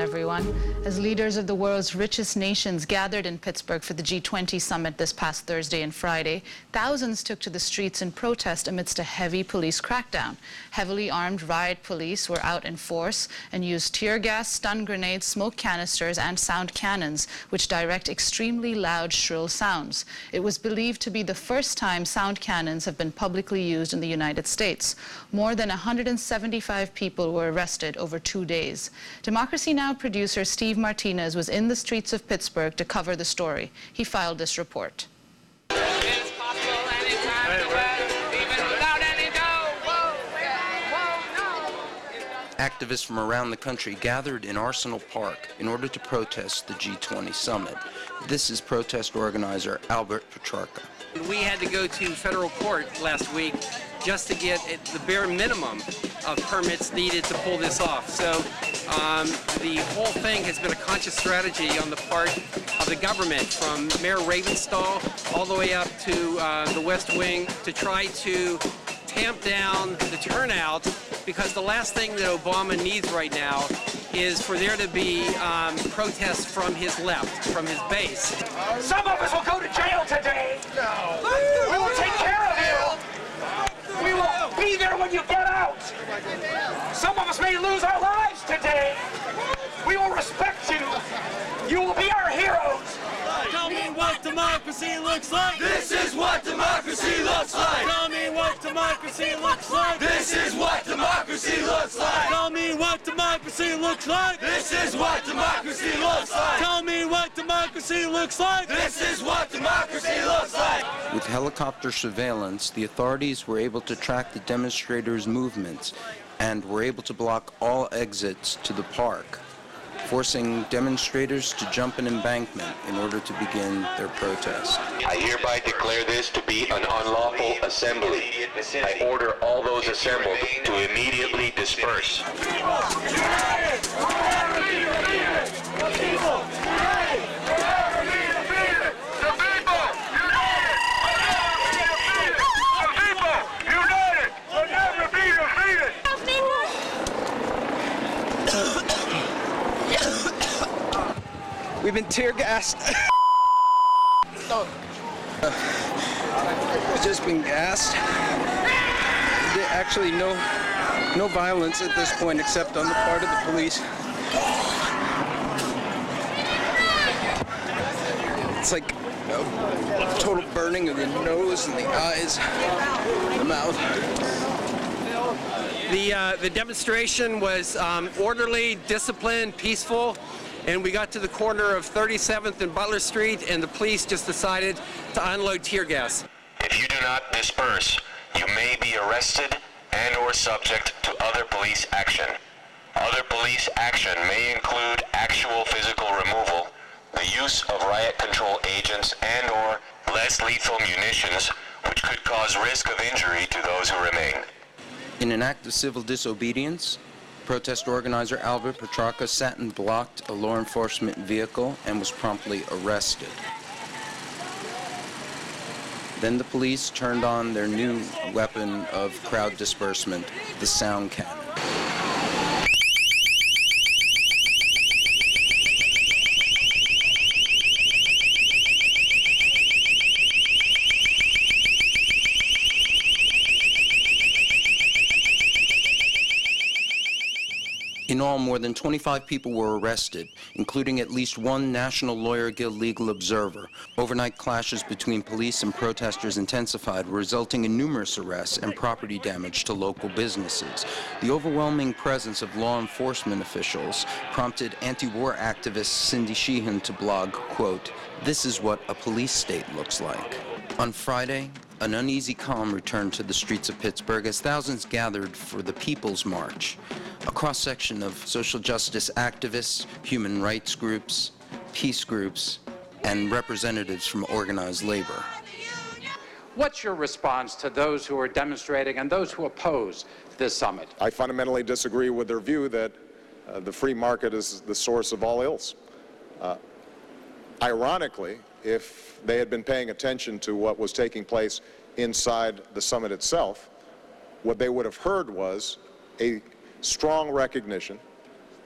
everyone. As leaders of the world's richest nations gathered in Pittsburgh for the G-20 summit this past Thursday and Friday, thousands took to the streets in protest amidst a heavy police crackdown. Heavily armed riot police were out in force and used tear gas, stun grenades, smoke canisters, and sound cannons, which direct extremely loud, shrill sounds. It was believed to be the first time sound cannons have been publicly used in the United States. More than 175 people were arrested over 2 days. Democracy Now! Producer Steve Martinez was in the streets of Pittsburgh to cover the story. He filed this report. Activists from around the country gathered in Arsenal Park in order to protest the G20 summit. This is protest organizer Albert Petrarca. We had to go to federal court last week just to get the bare minimum of permits needed to pull this off. So the whole thing has been a conscious strategy on the part of the government, from Mayor Ravenstahl all the way up to the West Wing, to try to tamp down the turnout, because the last thing that Obama needs right now is for there to be protests from his left, from his base. Some of us will go to jail today. No. We will take care of you. We will be there when you get out. Some of us may lose our lives today. We will respect you. You will be our heroes. Tell me what democracy looks like. This is what democracy looks like. Tell me what democracy looks like. This is what democracy looks like. Tell me what democracy looks like. This is what democracy looks like. Tell me what democracy looks like. This is what democracy looks like. With helicopter surveillance, the authorities were able to track the demonstrators' movements and were able to block all exits to the park, forcing demonstrators to jump an embankment in order to begin their protest. I hereby declare this to be an unlawful assembly. I order all those assembled to immediately disperse. We've been tear gassed. We've just been gassed. Actually, no violence at this point, except on the part of the police. It's like total burning of the nose and the eyes, the mouth. The demonstration was orderly, disciplined, peaceful. And we got to the corner of 37th and Butler Street, and the police just decided to unload tear gas. If you do not disperse, you may be arrested and/or subject to other police action. Other police action may include actual physical removal, the use of riot control agents and/or less lethal munitions, which could cause risk of injury to those who remain. In an act of civil disobedience, protest organizer Albert Petrarca sat and blocked a law enforcement vehicle and was promptly arrested. Then the police turned on their new weapon of crowd disbursement, the sound cannon. In all, more than 25 people were arrested, including at least one National Lawyer Guild legal observer. Overnight clashes between police and protesters intensified, resulting in numerous arrests and property damage to local businesses. The overwhelming presence of law enforcement officials prompted anti-war activist Cindy Sheehan to blog, quote, "This is what a police state looks like." On Friday, an uneasy calm returned to the streets of Pittsburgh as thousands gathered for the People's March, a cross-section of social justice activists, human rights groups, peace groups, and representatives from organized labor. What's your response to those who are demonstrating and those who oppose this summit? I fundamentally disagree with their view that the free market is the source of all ills. Ironically, if they had been paying attention to what was taking place inside the summit itself, what they would have heard was a strong recognition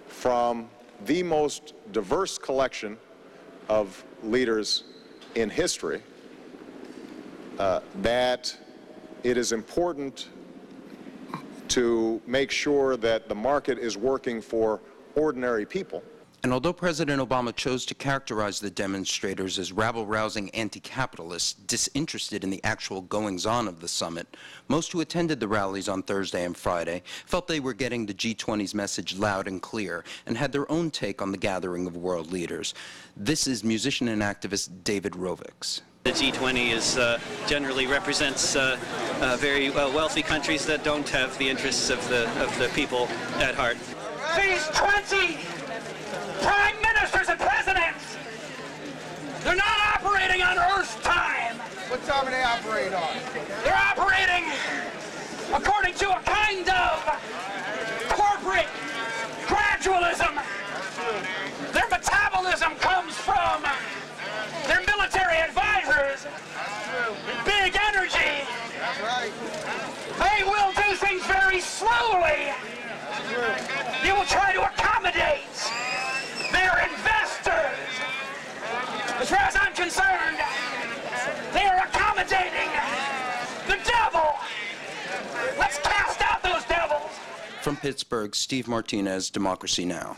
from the most diverse collection of leaders in history, that it is important to make sure that the market is working for ordinary people. And although President Obama chose to characterize the demonstrators as rabble-rousing anti-capitalists disinterested in the actual goings-on of the summit, most who attended the rallies on Thursday and Friday felt they were getting the G20's message loud and clear and had their own take on the gathering of world leaders. This is musician and activist David Rovics. The G20 generally represents very wealthy countries that don't have the interests of the people at heart. These 20 prime ministers and presidents, they're not operating on Earth time. What time do they operate on? They're operating according to a kind of corporate gradualism. Their metabolism comes from their military advisors, big energy. They will do things very slowly. You will try to accommodate their investors. As far as I'm concerned, they are accommodating the devil. Let's cast out those devils. From Pittsburgh, Steve Martinez, Democracy Now!